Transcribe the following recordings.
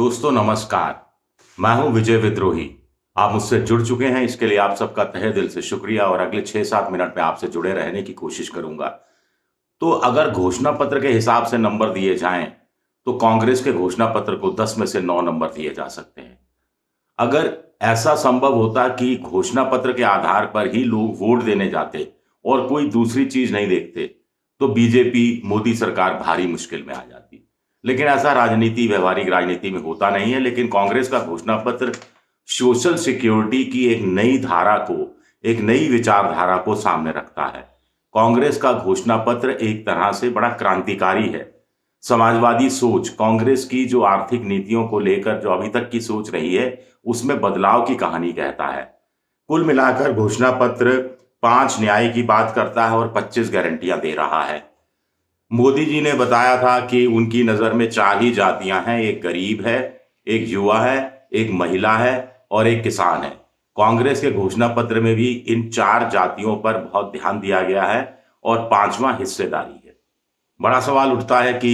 दोस्तों नमस्कार। मैं हूं विजय विद्रोही। आप मुझसे जुड़ चुके हैं, इसके लिए आप सबका तहे दिल से शुक्रिया और अगले 6-7 मिनट में आपसे जुड़े रहने की कोशिश करूंगा। तो अगर घोषणा पत्र के हिसाब से नंबर दिए जाएं तो कांग्रेस के घोषणा पत्र को 10 में से 9 नंबर दिए जा सकते हैं। अगर ऐसा संभव होता कि घोषणा पत्र के आधार पर ही लोग वोट देने जाते और कोई दूसरी चीज नहीं देखते तो बीजेपी मोदी सरकार भारी मुश्किल में आ जाती। लेकिन ऐसा राजनीति व्यवहारिक राजनीति में होता नहीं है। लेकिन कांग्रेस का घोषणा पत्र सोशल सिक्योरिटी की एक नई धारा को, एक नई विचारधारा को सामने रखता है। कांग्रेस का घोषणा पत्र एक तरह से बड़ा क्रांतिकारी है। समाजवादी सोच, कांग्रेस की जो आर्थिक नीतियों को लेकर जो अभी तक की सोच रही है उसमें बदलाव की कहानी कहता है। कुल मिलाकर घोषणा पत्र 5 न्याय की बात करता है और 25 गारंटियां दे रहा है। मोदी जी ने बताया था कि उनकी नजर में 4 ही जातियां हैं, एक गरीब है, एक युवा है, एक महिला है और एक किसान है। कांग्रेस के घोषणा पत्र में भी इन 4 जातियों पर बहुत ध्यान दिया गया है और 5वां हिस्सेदारी है। बड़ा सवाल उठता है कि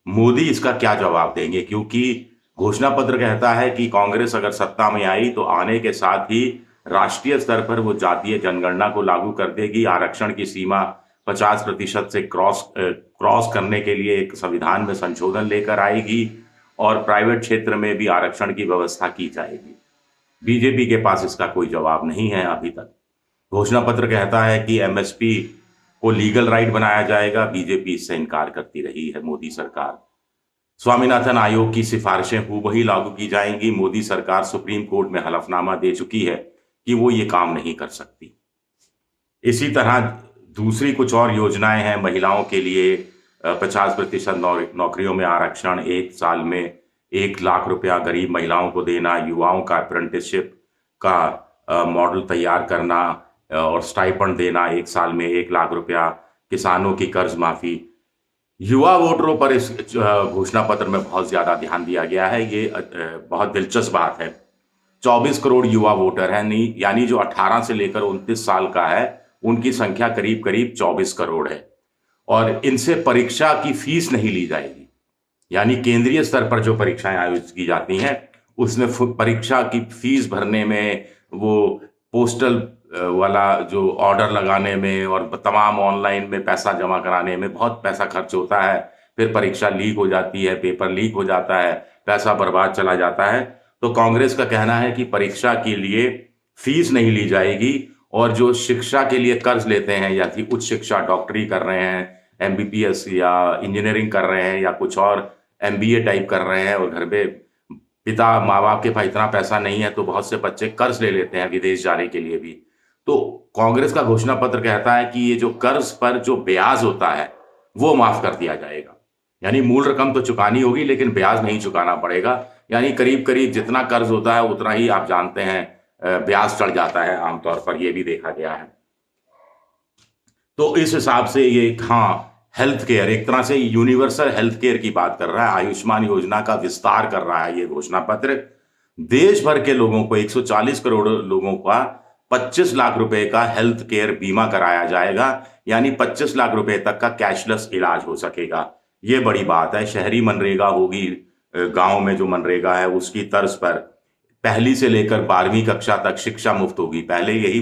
मोदी इसका क्या जवाब देंगे, क्योंकि घोषणा पत्र कहता है कि कांग्रेस अगर सत्ता में आई तो आने के साथ ही राष्ट्रीय स्तर पर वो जातीय जनगणना को लागू कर देगी, आरक्षण की सीमा 50% से क्रॉस करने के लिए एक संविधान में संशोधन लेकर आएगी और प्राइवेट क्षेत्र में भी आरक्षण की व्यवस्था की जाएगी। बीजेपी के पास इसका कोई जवाब नहीं है अभी तक। घोषणा पत्र कहता है कि एमएसपी को लीगल राइट बनाया जाएगा, बीजेपी इससे इनकार करती रही है मोदी सरकार। स्वामीनाथन आयोग की सिफारिशें हूबही लागू की जाएंगी, मोदी सरकार सुप्रीम कोर्ट में हलफनामा दे चुकी है कि वो ये काम नहीं कर सकती। इसी तरह दूसरी कुछ और योजनाएं हैं महिलाओं के लिए। 50% नौकरियों में आरक्षण, 1 साल में 1 लाख रुपया गरीब महिलाओं को देना, युवाओं का अप्रेंटिसशिप का मॉडल तैयार करना और स्टाइपेंड देना, 1 साल में 1 लाख रुपया, किसानों की कर्ज माफी। युवा वोटरों पर इस घोषणा पत्र में बहुत ज्यादा ध्यान दिया गया है। ये बहुत दिलचस्प बात है। 24 करोड़ युवा वोटर हैं, नहीं यानी जो 18 से लेकर 29 साल का है उनकी संख्या करीब करीब 24 करोड़ है और इनसे परीक्षा की फीस नहीं ली जाएगी। यानी केंद्रीय स्तर पर जो परीक्षाएं आयोजित की जाती हैं उसमें परीक्षा की फीस भरने में, वो पोस्टल वाला जो ऑर्डर लगाने में और तमाम ऑनलाइन में पैसा जमा कराने में बहुत पैसा खर्च होता है। फिर परीक्षा लीक हो जाती है, पेपर लीक हो जाता है, पैसा बर्बाद चला जाता है। तो कांग्रेस का कहना है कि परीक्षा के लिए फीस नहीं ली जाएगी और जो शिक्षा के लिए कर्ज लेते हैं या कि उच्च शिक्षा, डॉक्टरी कर रहे हैं, एमबीबीएस या इंजीनियरिंग कर रहे हैं या कुछ और एमबीए टाइप कर रहे हैं और घर पे पिता माँ बाप के पास इतना पैसा नहीं है तो बहुत से बच्चे कर्ज ले लेते हैं विदेश जाने के लिए भी। तो कांग्रेस का घोषणा पत्र कहता है कि ये जो कर्ज पर जो ब्याज होता है वो माफ कर दिया जाएगा। यानी मूल रकम तो चुकानी होगी लेकिन ब्याज नहीं चुकाना पड़ेगा। यानी करीब करीब जितना कर्ज होता है उतना ही आप जानते हैं ब्याज चढ़ जाता है आमतौर पर, ये भी देखा गया है। तो इस हिसाब से ये हेल्थ केयर, एक तरह से यूनिवर्सल हेल्थ केयर की बात कर रहा है, आयुष्मान योजना का विस्तार कर रहा है ये घोषणा पत्र। देश भर के लोगों को, 140 करोड़ लोगों का 25 लाख रुपए का हेल्थ केयर बीमा कराया जाएगा। यानी 25 लाख रुपए तक का कैशलेस इलाज हो सकेगा। ये बड़ी बात है। शहरी मनरेगा होगी, गांव में जो मनरेगा है उसकी तर्ज पर 1ली से लेकर 12वीं कक्षा तक शिक्षा मुफ्त होगी। पहले यही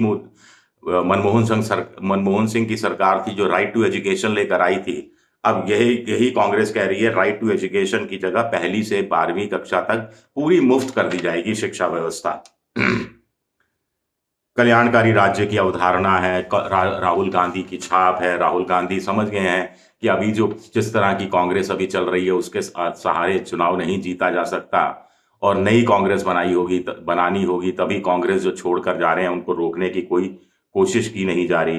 मनमोहन सिंह की सरकार थी जो राइट टू एजुकेशन लेकर आई थी। अब यही कांग्रेस कह रही है राइट टू एजुकेशन की जगह 1ली से 12वीं कक्षा तक पूरी मुफ्त कर दी जाएगी शिक्षा व्यवस्था। कल्याणकारी राज्य की अवधारणा है, राहुल गांधी की छाप है। राहुल गांधी समझ गए हैं कि अभी जिस तरह की कांग्रेस अभी चल रही है उसके सहारे चुनाव नहीं जीता जा सकता और नई कांग्रेस बनानी होगी। तभी कांग्रेस जो छोड़कर जा रहे हैं उनको रोकने की कोई कोशिश की नहीं जा रही।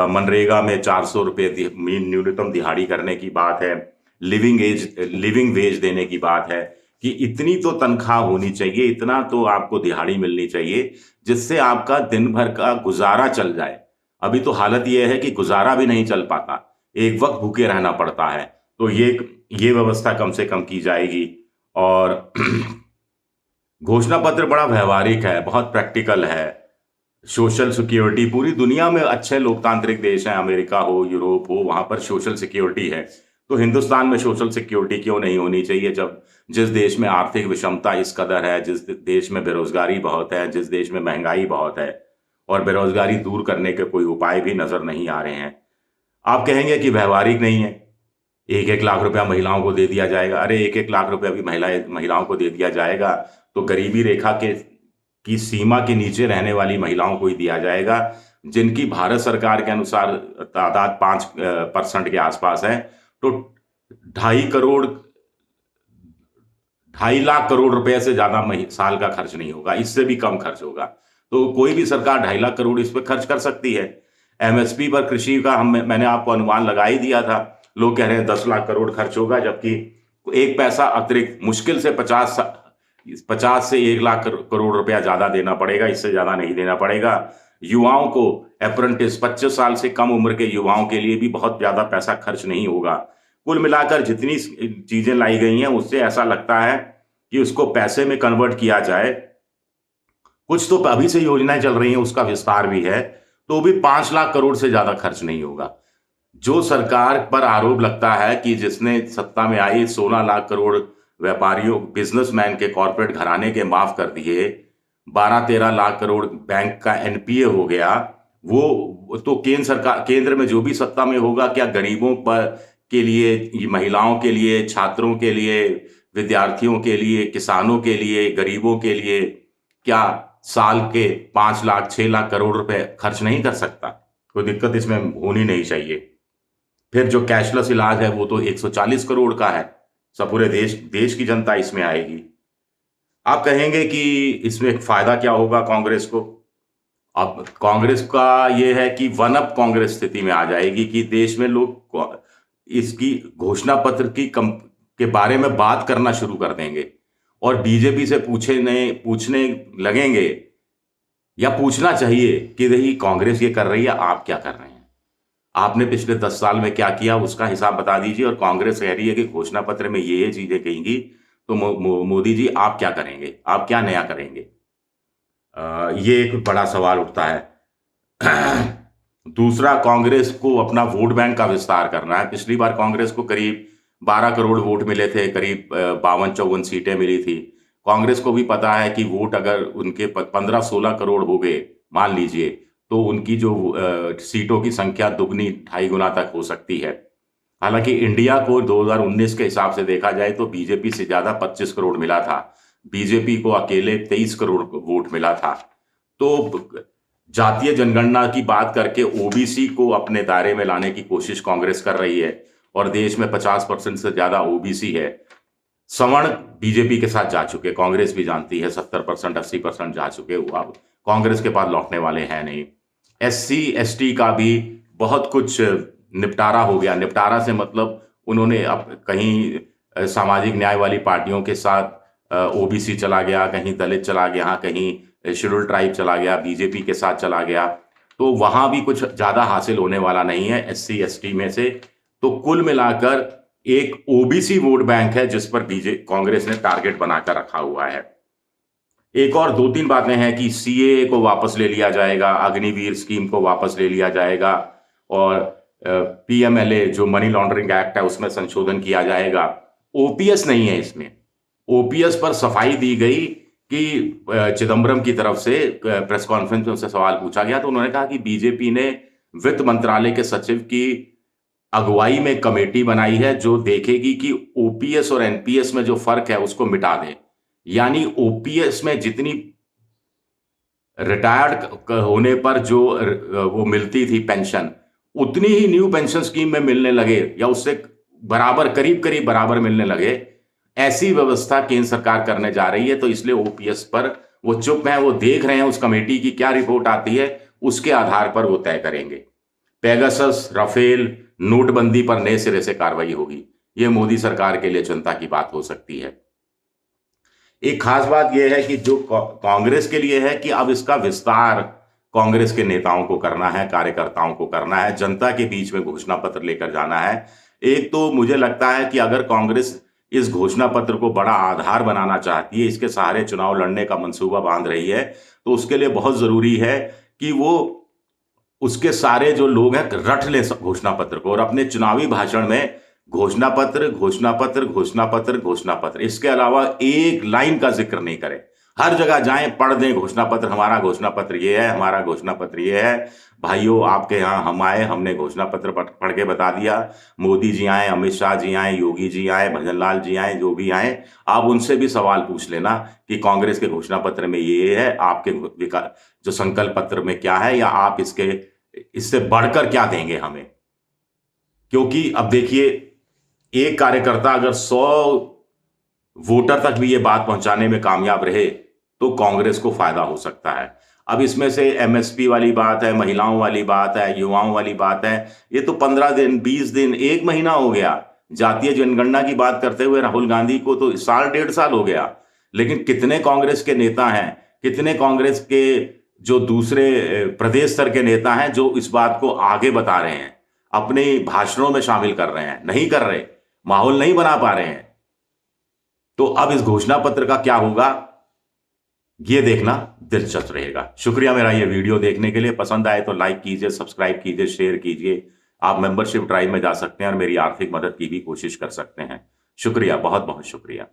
मनरेगा में 400 रुपये न्यूनतम दिहाड़ी करने की बात है। लिविंग वेज देने की बात है कि इतनी तो तनख्वाह होनी चाहिए, इतना तो आपको दिहाड़ी मिलनी चाहिए जिससे आपका दिन भर का गुजारा चल जाए। अभी तो हालत यह है कि गुजारा भी नहीं चल पाता, एक वक्त भूखे रहना पड़ता है। तो ये व्यवस्था कम से कम की जाएगी। और घोषणा पत्र बड़ा व्यवहारिक है, बहुत प्रैक्टिकल है। सोशल सिक्योरिटी, पूरी दुनिया में अच्छे लोकतांत्रिक देश हैं, अमेरिका हो, यूरोप हो, वहां पर सोशल सिक्योरिटी है। तो हिंदुस्तान में सोशल सिक्योरिटी क्यों नहीं होनी चाहिए, जब जिस देश में आर्थिक विषमता इस कदर है, जिस देश में बेरोजगारी बहुत है, जिस देश में महंगाई बहुत है और बेरोजगारी दूर करने के कोई उपाय भी नजर नहीं आ रहे हैं। आप कहेंगे कि व्यवहारिक नहीं है, 1-1 लाख रुपया महिलाओं को दे दिया जाएगा। अरे 1-1 लाख रुपया भी महिलाओं को दे दिया जाएगा तो गरीबी रेखा के की सीमा के नीचे रहने वाली महिलाओं को ही दिया जाएगा, जिनकी भारत सरकार के अनुसार तादाद 5% के आसपास है। तो 2.5 लाख करोड़ रुपए से ज्यादा साल का खर्च नहीं होगा, इससे भी कम खर्च होगा। तो कोई भी सरकार 2.5 लाख करोड़ इस पर खर्च कर सकती है। एमएसपी पर कृषि का मैंने आपको अनुमान लगा ही दिया था। लोग कह रहे हैं 10 लाख करोड़ खर्च होगा, जबकि 1 पैसा अतिरिक्त मुश्किल से 50 से 1 लाख करोड़ रुपया ज्यादा देना पड़ेगा, इससे ज्यादा नहीं देना पड़ेगा। युवाओं को अप्रेंटिस 25 साल से कम उम्र के युवाओं के लिए भी बहुत ज्यादा पैसा खर्च नहीं होगा। कुल मिलाकर जितनी चीजें लाई गई हैं उससे ऐसा लगता है कि उसको पैसे में कन्वर्ट किया जाए। कुछ तो अभी से योजनाएं चल रही हैं, उसका विस्तार भी है, तो भी 5 लाख करोड़ से ज्यादा खर्च नहीं होगा। जो सरकार पर आरोप लगता है कि जिसने सत्ता में आई 16 लाख करोड़ व्यापारियों बिजनेसमैन के कॉर्पोरेट घराने के माफ कर दिए, 12-13 लाख करोड़ बैंक का एनपीए हो गया, वो तो केंद्र में जो भी सत्ता में होगा, क्या गरीबों पर के लिए, महिलाओं के लिए, छात्रों के लिए, विद्यार्थियों के लिए, किसानों के लिए, गरीबों के लिए क्या साल के 5 लाख 6 लाख करोड़ रुपए खर्च नहीं कर सकता? कोई दिक्कत इसमें होनी नहीं चाहिए। फिर जो कैशलेस इलाज है वो तो 140 करोड़ का है, सब पूरे देश की जनता इसमें आएगी। आप कहेंगे कि इसमें फायदा क्या होगा कांग्रेस को? अब कांग्रेस का ये है कि वन अप कांग्रेस स्थिति में आ जाएगी कि देश में लोग इसकी घोषणा पत्र के बारे में बात करना शुरू कर देंगे और बीजेपी से पूछने लगेंगे, या पूछना चाहिए कि नहीं कांग्रेस ये कर रही है, आप क्या कर रहे हैं, आपने पिछले 10 साल में क्या किया, उसका हिसाब बता दीजिए। और कांग्रेस कह रही है कि घोषणा पत्र में ये चीजें कहेंगी, तो मोदी जी आप क्या करेंगे, आप क्या नया करेंगे? ये एक बड़ा सवाल उठता है। दूसरा, कांग्रेस को अपना वोट बैंक का विस्तार करना है। पिछली बार कांग्रेस को करीब 12 करोड़ वोट मिले थे, करीब 52-54 सीटें मिली थी। कांग्रेस को भी पता है कि वोट अगर उनके 15-16 करोड़ हो गए मान लीजिए, तो उनकी जो सीटों की संख्या दुगनी 2.5 गुना तक हो सकती है। हालांकि इंडिया को 2019 के हिसाब से देखा जाए तो बीजेपी से ज्यादा 25 करोड़ मिला था, बीजेपी को अकेले 23 करोड़ वोट मिला था। तो जातीय जनगणना की बात करके ओबीसी को अपने दायरे में लाने की कोशिश कांग्रेस कर रही है और देश में 50% से ज्यादा ओबीसी है। सवर्ण बीजेपी के साथ जा चुके, कांग्रेस भी जानती है 70% 80% जा चुके, अब कांग्रेस के पास लौटने वाले हैं नहीं। एससी एसटी का भी बहुत कुछ निपटारा हो गया। निपटारा से मतलब उन्होंने अब कहीं सामाजिक न्याय वाली पार्टियों के साथ ओबीसी चला गया, कहीं दलित चला गया, कहीं शेड्यूल ट्राइब चला गया, बीजेपी के साथ चला गया, तो वहां भी कुछ ज्यादा हासिल होने वाला नहीं है एससी एसटी में से। तो कुल मिलाकर एक ओबीसी वोट बैंक है जिस पर कांग्रेस ने टारगेट बनाकर रखा हुआ है। एक और 2-3 बातें हैं कि सीएए को वापस ले लिया जाएगा, अग्निवीर स्कीम को वापस ले लिया जाएगा और पीएमएलए जो मनी लॉन्ड्रिंग एक्ट है उसमें संशोधन किया जाएगा। ओपीएस नहीं है इसमें। ओपीएस पर सफाई दी गई कि चिदंबरम की तरफ से प्रेस कॉन्फ्रेंस में उससे सवाल पूछा गया तो उन्होंने कहा कि बीजेपी ने वित्त मंत्रालय के सचिव की अगुवाई में कमेटी बनाई है जो देखेगी कि ओपीएस और एनपीएस में जो फर्क है उसको मिटा दे। यानी ओपीएस में जितनी रिटायर्ड होने पर जो वो मिलती थी पेंशन, उतनी ही न्यू पेंशन स्कीम में मिलने लगे या उससे बराबर, करीब करीब बराबर मिलने लगे। ऐसी व्यवस्था केंद्र सरकार करने जा रही है, तो इसलिए ओपीएस पर वो चुप हैं, वो देख रहे हैं उस कमेटी की क्या रिपोर्ट आती है, उसके आधार पर वो तय करेंगे। पेगासस, राफेल, नोटबंदी पर नए सिरे से कार्रवाई होगी। ये मोदी सरकार के लिए चिंता की बात हो सकती है। एक खास बात यह है कि जो कांग्रेस के लिए है कि अब इसका विस्तार कांग्रेस के नेताओं को करना है, कार्यकर्ताओं को करना है, जनता के बीच में घोषणा पत्र लेकर जाना है। एक तो मुझे लगता है कि अगर कांग्रेस इस घोषणा पत्र को बड़ा आधार बनाना चाहती है, इसके सहारे चुनाव लड़ने का मंसूबा बांध रही है, तो उसके लिए बहुत जरूरी है कि वो उसके सारे जो लोग हैं रट ले घोषणा पत्र को और अपने चुनावी भाषण में घोषणा पत्र, घोषणा पत्र, घोषणा पत्र, घोषणा पत्र, इसके अलावा एक लाइन का जिक्र नहीं करें। हर जगह जाएं, पढ़ दें घोषणा पत्र, हमारा घोषणा पत्र ये है, हमारा घोषणा पत्र ये है। भाइयों, आपके यहाँ हम आए, हमने घोषणा पत्र पढ़ के बता दिया। मोदी जी आए, अमित शाह जी आए, योगी जी आए, भजनलाल जी आए, जो भी आए, आप उनसे भी सवाल पूछ लेना कि कांग्रेस के घोषणा पत्र में ये है, आपके जो संकल्प पत्र में क्या है, या आप इससे बढ़कर क्या देंगे हमें। क्योंकि अब देखिए, एक कार्यकर्ता अगर 100 वोटर तक भी ये बात पहुंचाने में कामयाब रहे तो कांग्रेस को फायदा हो सकता है। अब इसमें से एमएसपी वाली बात है, महिलाओं वाली बात है, युवाओं वाली बात है, ये तो 15 दिन, 20 दिन, 1 महीना हो गया। जातीय जनगणना की बात करते हुए राहुल गांधी को तो साल, 1.5 साल हो गया। लेकिन कितने कांग्रेस के नेता हैं, कितने कांग्रेस के जो दूसरे प्रदेश स्तर के नेता हैं जो इस बात को आगे बता रहे हैं, अपने भाषणों में शामिल कर रहे हैं? नहीं कर रहे, माहौल नहीं बना पा रहे हैं। तो अब इस घोषणा पत्र का क्या होगा, ये देखना दिलचस्प रहेगा। शुक्रिया मेरा ये वीडियो देखने के लिए। पसंद आए तो लाइक कीजिए, सब्सक्राइब कीजिए, शेयर कीजिए। आप मेंबरशिप ड्राइव में जा सकते हैं और मेरी आर्थिक मदद की भी कोशिश कर सकते हैं। शुक्रिया, बहुत बहुत शुक्रिया।